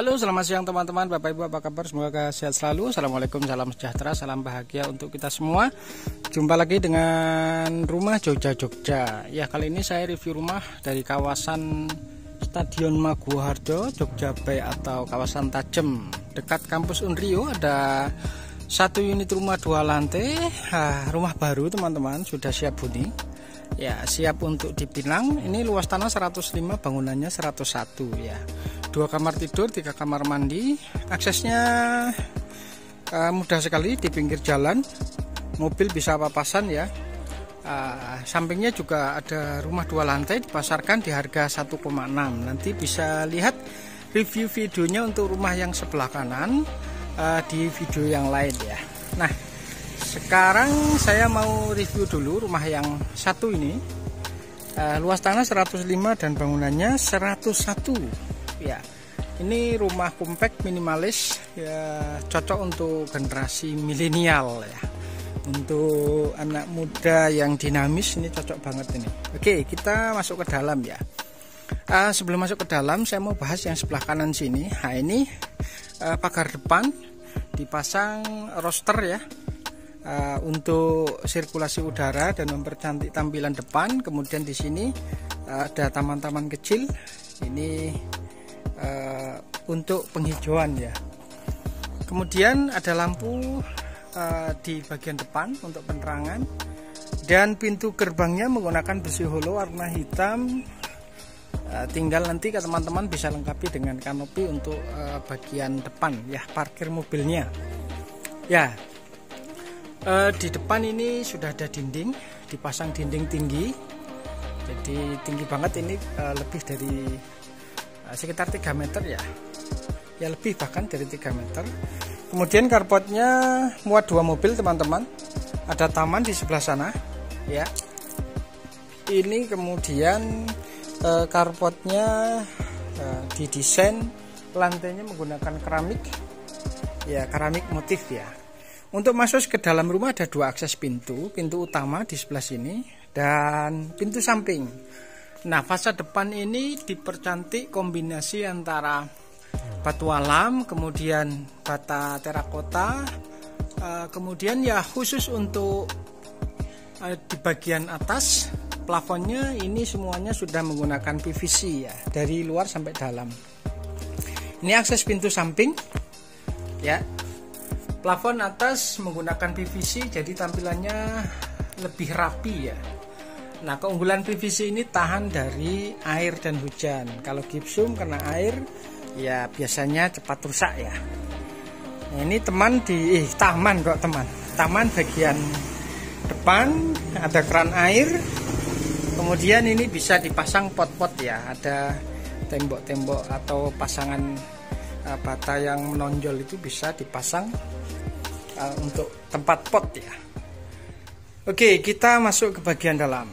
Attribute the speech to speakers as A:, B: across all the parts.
A: Halo, selamat siang teman-teman, Bapak Ibu, apa kabar? Semoga sehat selalu. Assalamualaikum, salam sejahtera, salam bahagia untuk kita semua. Jumpa lagi dengan rumah Jogja. Ya, kali ini saya review rumah dari kawasan Stadion Maguwoharjo, Jogja Bay atau kawasan Tajem, dekat kampus Unrio. Ada satu unit rumah 2 lantai, rumah baru teman-teman, sudah siap huni. Ya, siap untuk dipinang. Ini luas tanah 105, bangunannya 101 ya. 2 kamar tidur, 3 kamar mandi. Aksesnya mudah sekali, di pinggir jalan. Mobil bisa papasan ya. Sampingnya juga ada rumah 2 lantai, dipasarkan di harga 1,6. Nanti bisa lihat review videonya untuk rumah yang sebelah kanan di video yang lain ya. Nah, sekarang saya mau review dulu rumah yang satu ini. Luas tanah 105 dan bangunannya 101 ya. Ini rumah kompak minimalis ya, cocok untuk generasi milenial ya. Untuk anak muda yang dinamis ini cocok banget ini. Oke, kita masuk ke dalam ya. Sebelum masuk ke dalam, saya mau bahas yang sebelah kanan sini. Nah, ini pagar depan dipasang roster ya. Untuk sirkulasi udara dan mempercantik tampilan depan. Kemudian di sini ada taman-taman kecil. Ini untuk penghijauan ya. Kemudian ada lampu di bagian depan untuk penerangan, dan pintu gerbangnya menggunakan besi holo warna hitam. Tinggal nanti teman-teman bisa lengkapi dengan kanopi untuk bagian depan ya, parkir mobilnya ya. Di depan ini sudah ada dinding, dipasang dinding tinggi, jadi tinggi banget ini, lebih dari sekitar 3 meter ya, lebih bahkan dari 3 meter. Kemudian carportnya muat 2 mobil teman-teman. Ada taman di sebelah sana ya. Ini kemudian carportnya didesain lantainya menggunakan keramik ya, keramik motif ya. Untuk masuk ke dalam rumah ada 2 akses pintu, pintu utama di sebelah sini dan pintu samping. Nah, fasad depan ini dipercantik kombinasi antara batu alam, kemudian bata terakota, kemudian ya khusus untuk di bagian atas plafonnya ini semuanya sudah menggunakan PVC ya, dari luar sampai dalam. Ini akses pintu samping ya. Plafon atas menggunakan PVC, jadi tampilannya lebih rapi ya. Nah, keunggulan PVC ini tahan dari air dan hujan. Kalau gipsum kena air ya biasanya cepat rusak ya. Nah, ini taman bagian depan ada keran air. Kemudian ini bisa dipasang pot-pot ya, ada tembok-tembok atau pasangan bata yang menonjol itu bisa dipasang untuk tempat pot ya. Oke, kita masuk ke bagian dalam.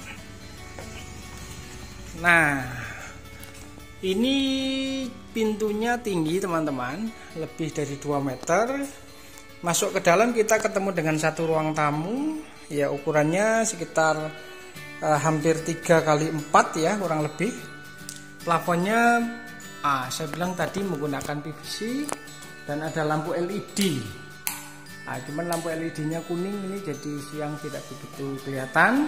A: Nah, ini pintunya tinggi teman-teman, lebih dari 2 meter. Masuk ke dalam kita ketemu dengan satu ruang tamu ya, ukurannya sekitar hampir 3 kali 4 ya, kurang lebih. Plafonnya saya bilang tadi menggunakan PVC dan ada lampu LED. Cuman lampu LED-nya kuning ini, jadi siang tidak begitu kelihatan.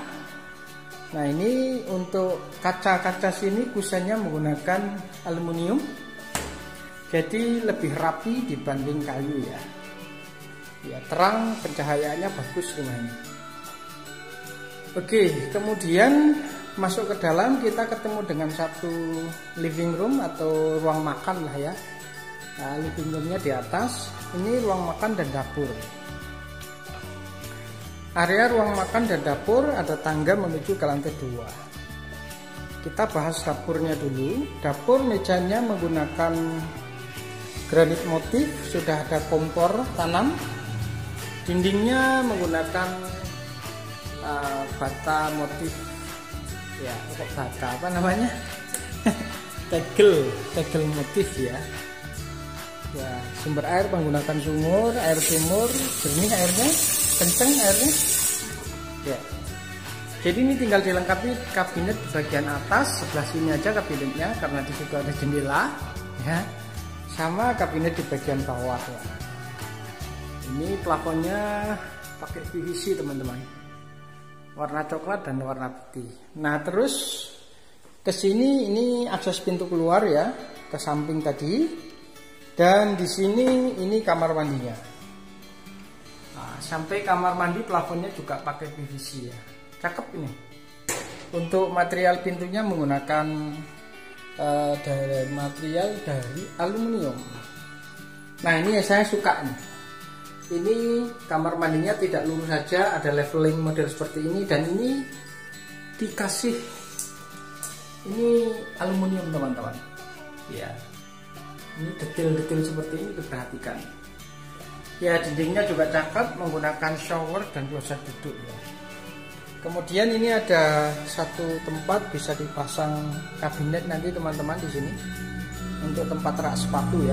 A: Nah, ini untuk kaca-kaca sini kusennya menggunakan aluminium, jadi lebih rapi dibanding kayu ya. Ya, terang, pencahayaannya bagus rumah ini. Oke, kemudian masuk ke dalam kita ketemu dengan satu living room atau ruang makan lah ya. Nah, living roomnya di atas, ini ruang makan dan dapur. Area ruang makan dan dapur ada tangga menuju ke lantai 2. Kita bahas dapurnya dulu. Dapur mejanya menggunakan granit motif, sudah ada kompor tanam. Dindingnya menggunakan bata motif ya, bata apa namanya? tegel motif ya. Ya, sumber air menggunakan sumur, air sumur, jernih airnya, kenceng airnya. Ya. Jadi ini tinggal dilengkapi kabinet di bagian atas, sebelah sini aja kabinetnya karena di situ ada jendela ya. sama kabinet di bagian bawah ya. Ini plafonnya pakai PVC teman-teman, warna coklat dan warna putih. Nah terus ke sini ini akses pintu keluar ya, ke samping tadi, dan di sini ini kamar mandinya. Nah, sampai kamar mandi plafonnya juga pakai PVC ya, cakep ini. Untuk material pintunya menggunakan material dari aluminium. Nah ini yang saya suka nih. Ini kamar mandinya tidak lurus saja, ada leveling model seperti ini, dan ini dikasih ini aluminium teman-teman. Ya, ini detail-detail seperti ini diperhatikan. Ya, dindingnya juga cakep menggunakan shower dan kloset duduk ya. Kemudian ini ada satu tempat bisa dipasang kabinet nanti teman-teman di sini untuk tempat rak sepatu ya.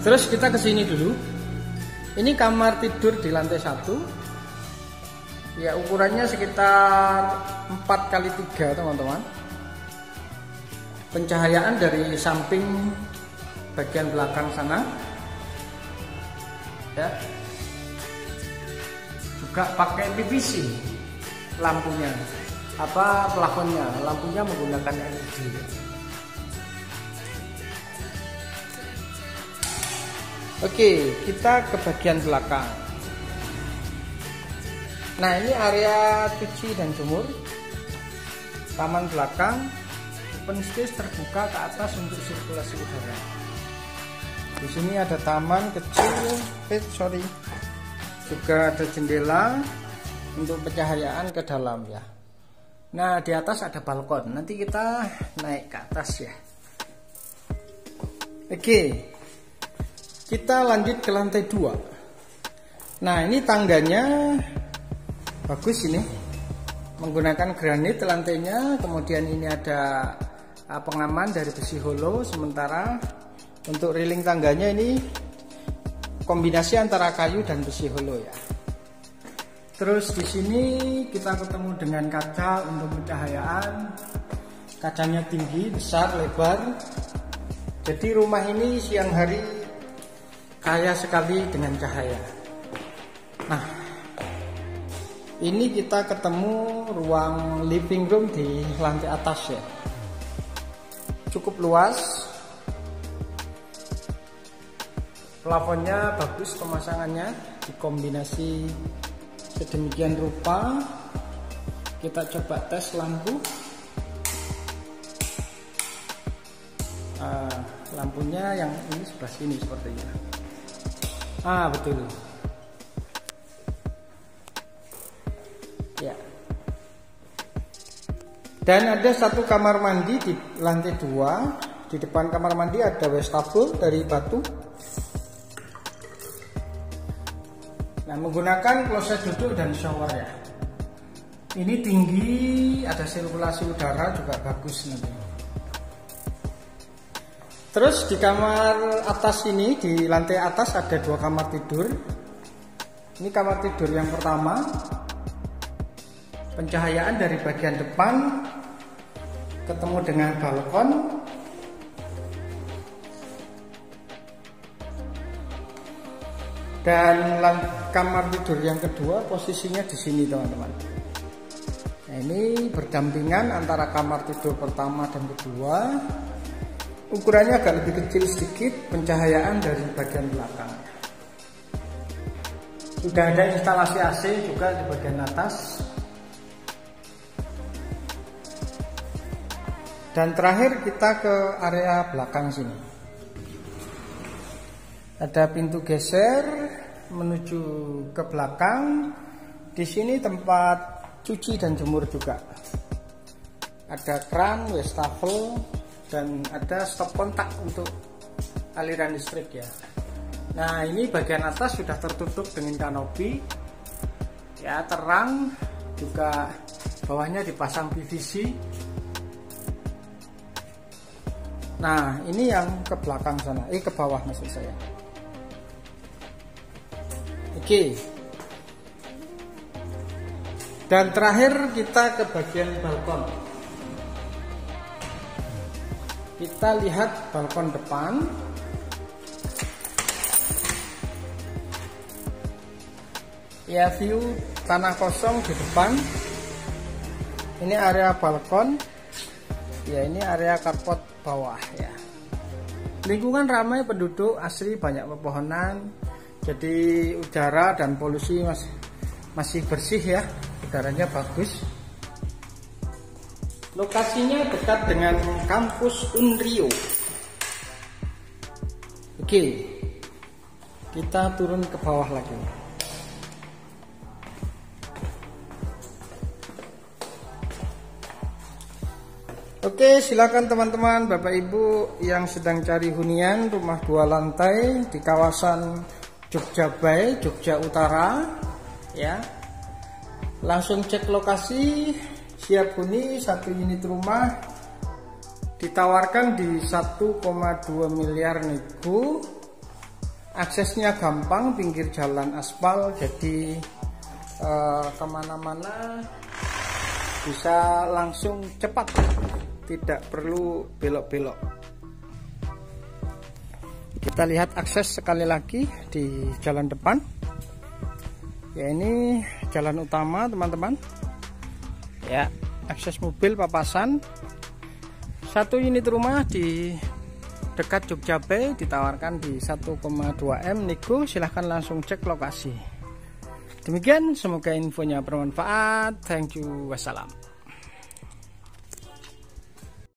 A: Terus kita ke sini dulu. Ini kamar tidur di lantai 1. Ya, ukurannya sekitar 4x3 teman-teman. Pencahayaan dari samping bagian belakang sana. Ya. Juga pakai PVC lampunya. Plafonnya, lampunya menggunakan LED. Oke, kita ke bagian belakang. Nah, ini area cuci dan jemur. Taman belakang, open space terbuka ke atas untuk sirkulasi udara. Di sini ada taman kecil, juga ada jendela untuk pencahayaan ke dalam ya. Nah, di atas ada balkon. Nanti kita naik ke atas ya. Oke. Kita lanjut ke lantai 2. Nah ini tangganya bagus ini, menggunakan granit lantainya. Kemudian ini ada pengaman dari besi holo. Sementara untuk railing tangganya ini kombinasi antara kayu dan besi holo ya. Terus di sini kita ketemu dengan kaca untuk pencahayaan. Kacanya tinggi, besar, lebar. Jadi rumah ini siang hari kaya sekali dengan cahaya. Nah, ini kita ketemu ruang living room di lantai atas ya. Cukup luas. Plafonnya bagus pemasangannya, dikombinasi sedemikian rupa. Kita coba tes lampu. Lampunya yang ini sebelah sini sepertinya. Betul. Ya. Dan ada satu kamar mandi di lantai 2. Di depan kamar mandi ada wastafel dari batu. Nah, menggunakan kloset duduk dan shower ya. Ini tinggi, ada sirkulasi udara juga bagus nanti. Terus di kamar atas ini, di lantai atas ada 2 kamar tidur. Ini kamar tidur yang pertama. Pencahayaan dari bagian depan ketemu dengan balkon. Dan kamar tidur yang kedua posisinya di sini teman-teman. Nah, ini berdampingan antara kamar tidur pertama dan kedua. Ukurannya agak lebih kecil sedikit, pencahayaan dari bagian belakang. Sudah ada instalasi AC juga di bagian atas. Dan terakhir kita ke area belakang sini. Ada pintu geser menuju ke belakang. Di sini tempat cuci dan jemur juga. Ada kran, wastafel, dan ada stop kontak untuk aliran listrik ya. Nah, ini bagian atas sudah tertutup dengan kanopi ya, terang, juga bawahnya dipasang PVC. Nah, ini yang ke belakang sana, ke bawah maksud saya. Oke. Dan terakhir kita ke bagian balkon. Kita lihat balkon depan. Ya, view tanah kosong di depan. Ini area balkon. Ya, ini area carport bawah ya. Lingkungan ramai penduduk, asri, banyak pepohonan. Jadi udara dan polusi masih bersih ya. Udaranya bagus. Lokasinya dekat dengan kampus Unrio. Oke, kita turun ke bawah lagi. Oke, silakan teman-teman, Bapak Ibu yang sedang cari hunian rumah 2 lantai di kawasan Jogja Bay, Jogja Utara, ya. Langsung cek lokasi. Siap huni, 1 unit rumah ditawarkan di 1,2 miliar nego. Aksesnya gampang, pinggir jalan aspal, jadi kemana-mana bisa langsung cepat, tidak perlu belok-belok. Kita lihat akses sekali lagi di jalan depan. Ya, ini jalan utama teman-teman. Ya, akses mobil papasan. 1 unit rumah di dekat Jogja Bay ditawarkan di 1,2 M nego. Silahkan langsung cek lokasi. Demikian, semoga infonya bermanfaat. Thank you, wassalam.